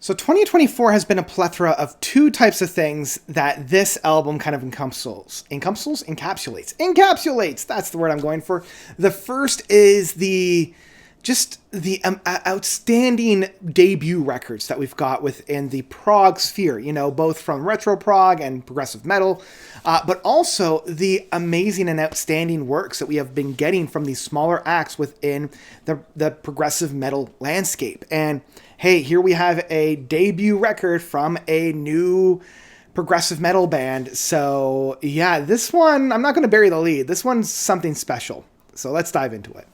So 2024 has been a plethora of two types of things that this album kind of encapsulates. That's the word I'm going for. The first is the outstanding debut records that we've got within the prog sphere, both from retro prog and progressive metal, but also the amazing and outstanding works that we have been getting from these smaller acts within the progressive metal landscape. And hey, here we have a debut record from a new progressive metal band. So yeah, this one, I'm not going to bury the lead. This one's something special. So let's dive into it.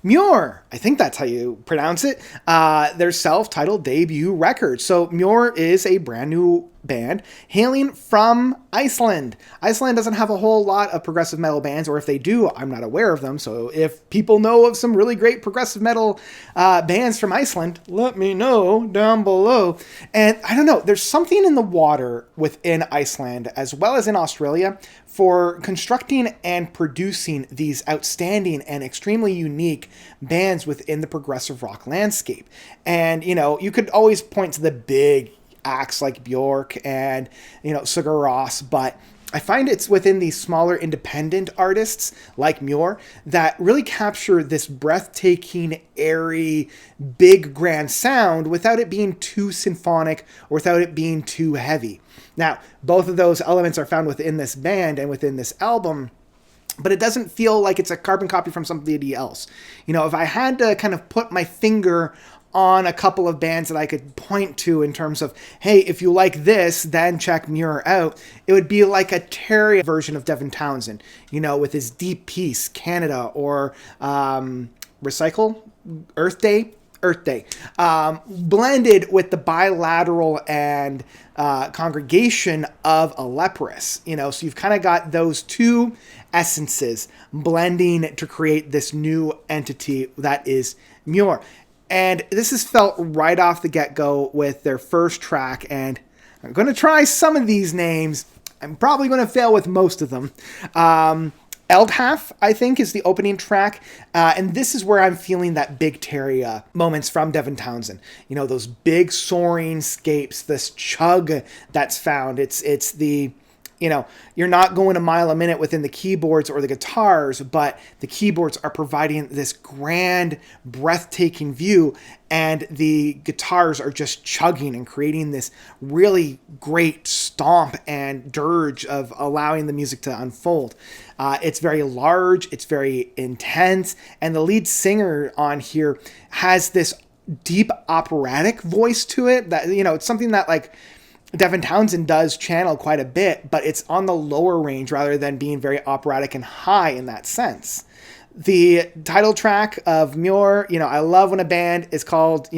Mure, I think that's how you pronounce it, their self-titled debut record. So Mure is a brand new band hailing from Iceland. Iceland doesn't have a whole lot of progressive metal bands, or if they do, I'm not aware of them. So if people know of some really great progressive metal bands from Iceland, let me know down below. And I don't know, there's something in the water within Iceland, as well as in Australia, for constructing and producing these outstanding and extremely unique bands within the progressive rock landscape. And, you could always point to the big acts like Bjork and, Sigur Rós, but I find it's within these smaller independent artists like Mure that really capture this breathtaking, airy, big, grand sound without it being too symphonic or without it being too heavy. Now, both of those elements are found within this band and within this album, but it doesn't feel like it's a carbon copy from somebody else. If I had to kind of put my finger on a couple of bands that I could point to in terms of, hey, if you like this, then check Mure out, it would be like a Terry version of Devin Townsend, with his Deep Peace, Canada, or Recycle, Earth Day, blended with the bilateral and congregation of a leprous, so you've kind of got those two essences blending to create this new entity that is Mure. And this is felt right off the get-go with their first track, and I'm going to try some of these names. I'm probably going to fail with most of them. Eldhalf, I think, is the opening track, and this is where I'm feeling that big Terry moments from Devin Townsend. Those big soaring scapes, this chug that's found. It's the... you're not going a mile a minute within the keyboards or the guitars, but the keyboards are providing this grand, breathtaking view, and the guitars are just chugging and creating this really great stomp and dirge of allowing the music to unfold. It's very large, it's very intense, and the lead singer on here has this deep operatic voice to it that, it's something that Devin Townsend does channel quite a bit, but it's on the lower range rather than being very operatic and high in that sense. The title track of Mure, I love when a band is called,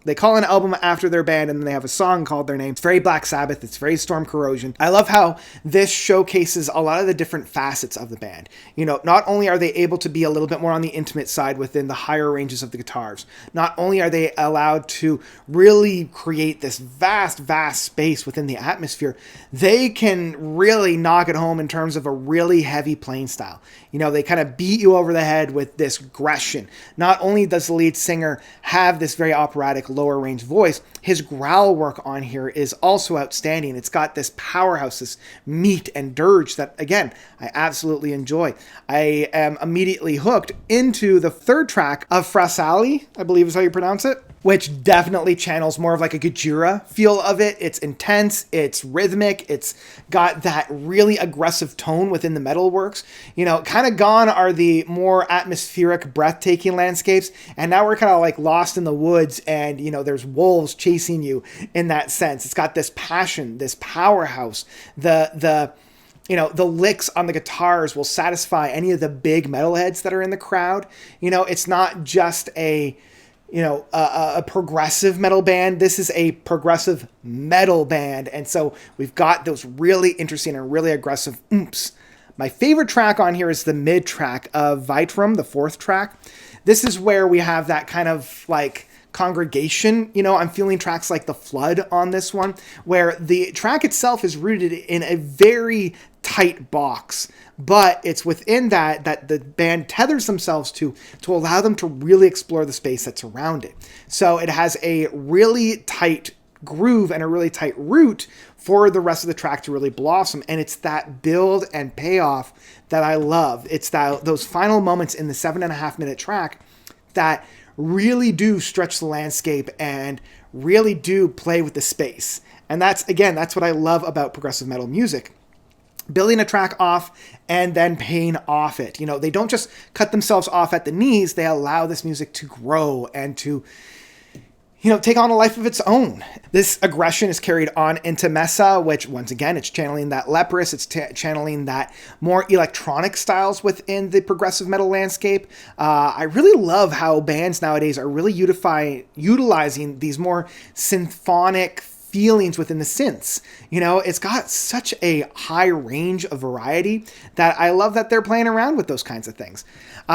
they call an album after their band and then they have a song called their name. It's very Black Sabbath. It's very Storm Corrosion. I love how this showcases a lot of the different facets of the band. Not only are they able to be a little bit more on the intimate side within the higher ranges of the guitars, not only are they allowed to really create this vast, vast space within the atmosphere, they can really knock it home in terms of a really heavy playing style. They kind of beat you over the head with this aggression. Not only does the lead singer have this very operatic lower range voice, his growl work on here is also outstanding. It's got this powerhouse, this meat and dirge that, again, I absolutely enjoy. I am immediately hooked into the third track of Frasali, I believe is how you pronounce it, which definitely channels more of like a Gojira feel of it. It's intense, it's rhythmic, it's got that really aggressive tone within the metal works. Kind of gone are the more atmospheric, breathtaking landscapes, and now we're kind of like lost in the woods and, there's wolves chasing you in that sense. It's got this passion, this powerhouse, the licks on the guitars will satisfy any of the big metalheads that are in the crowd. It's not just a progressive metal band. This is a progressive metal band. And so we've got those really interesting and really aggressive oomps. My favorite track on here is the mid track of Vitrum, the fourth track. This is where we have that kind of congregation. You know, I'm feeling tracks like The Flood on this one, where the track itself is rooted in a very tight box, but it's within that the band tethers themselves to allow them to really explore the space that's around it. So it has a really tight groove and a really tight root for the rest of the track to really blossom. And it's that build and payoff that I love. It's those final moments in the 7.5-minute track that really do stretch the landscape and really do play with the space. And that's what I love about progressive metal music. Building a track off and then paying off it. You know, they don't just cut themselves off at the knees. They allow this music to grow and to, you know, take on a life of its own. This aggression is carried on into Messa, which once again, it's channeling that leprous. It's channeling that more electronic styles within the progressive metal landscape. I really love how bands nowadays are really utilizing these more symphonic feelings within the synths. You know, it's got such a high range of variety that I love that they're playing around with those kinds of things.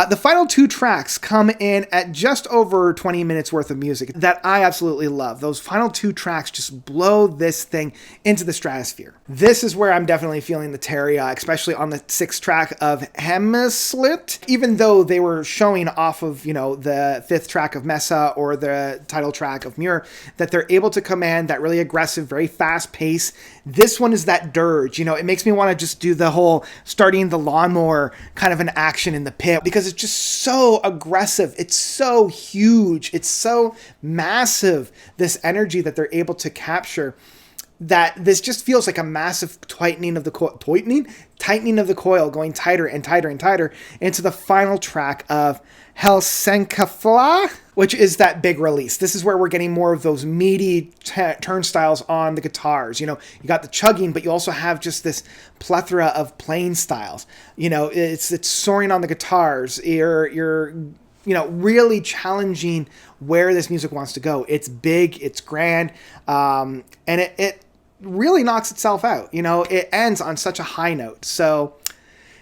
The final 2 tracks come in at just over 20 minutes worth of music that I absolutely love. Those final 2 tracks just blow this thing into the stratosphere. This is where I'm definitely feeling the Teria, especially on the 6th track of Hemislit. Even though they were showing off of, you know, the 5th track of Messa or the title track of Mure, that they're able to command that really aggressive, very fast pace. This one is that dirge. You know, it makes me want to just do the whole starting the lawnmower kind of an action in the pit, because it's just so aggressive. It's so huge. It's so massive, this energy that they're able to capture, that this just feels like a massive tightening of the coil, going tighter and tighter and tighter into the final track of Helsenkafla, which is that big release. This is where we're getting more of those meaty turnstiles on the guitars. You know, you got the chugging, but you also have just this plethora of playing styles. You know, it's soaring on the guitars. You're you know, really challenging where this music wants to go. It's big, it's grand, and it really knocks itself out. You know, it ends on such a high note. So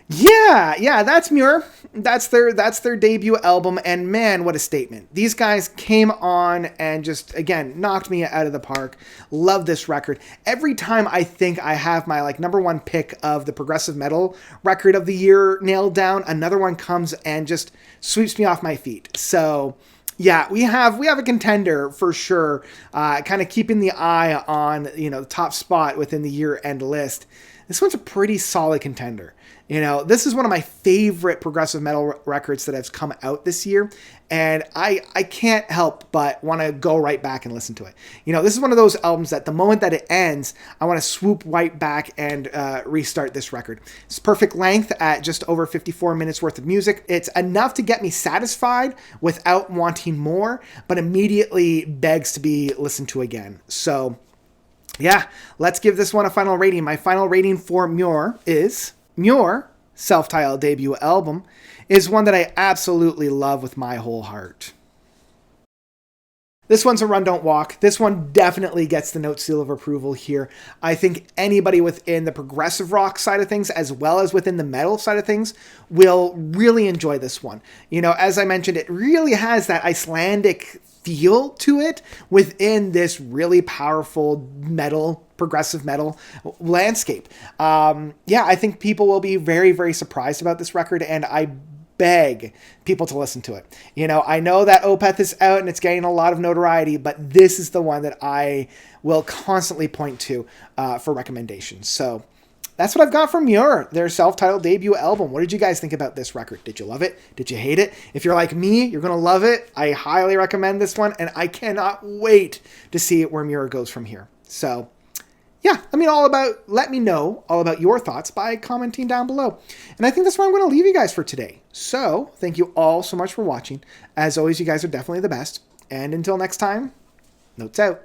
yeah, that's Mure. That's their debut album, and man, what a statement. These guys came on and just, again, knocked me out of the park. Love this record. Every time I think I have my like number 1 pick of the progressive metal record of the year nailed down, another one comes and just sweeps me off my feet. So yeah, we have a contender for sure, kind of keeping the eye on, you know, the top spot within the year-end list. This one's a pretty solid contender. You know, this is one of my favorite progressive metal records that has come out this year, and I can't help but want to go right back and listen to it. You know, this is one of those albums that the moment that it ends, I want to swoop right back and restart this record. It's perfect length at just over 54 minutes worth of music. It's enough to get me satisfied without wanting more, but immediately begs to be listened to again. So yeah, let's give this one a final rating. My final rating for Mure is... Mure, self-titled debut album, is one that I absolutely love with my whole heart. This one's a run, don't walk. This one definitely gets the note seal of approval here. I think anybody within the progressive rock side of things, as well as within the metal side of things, will really enjoy this one. You know, as I mentioned, it really has that Icelandic feel to it within this really powerful progressive metal landscape. Yeah, I think people will be very, very surprised about this record, and I beg people to listen to it. You know, I know that Opeth is out and it's getting a lot of notoriety, but this is the one that I will constantly point to for recommendations. So that's what I've got from Mure, their self-titled debut album. What did you guys think about this record? Did you love it? Did you hate it? If you're like me, you're going to love it. I highly recommend this one, and I cannot wait to see where Mure goes from here. So yeah, let me know all about your thoughts by commenting down below. And I think that's where I'm going to leave you guys for today. So thank you all so much for watching. As always, you guys are definitely the best. And until next time, notes out.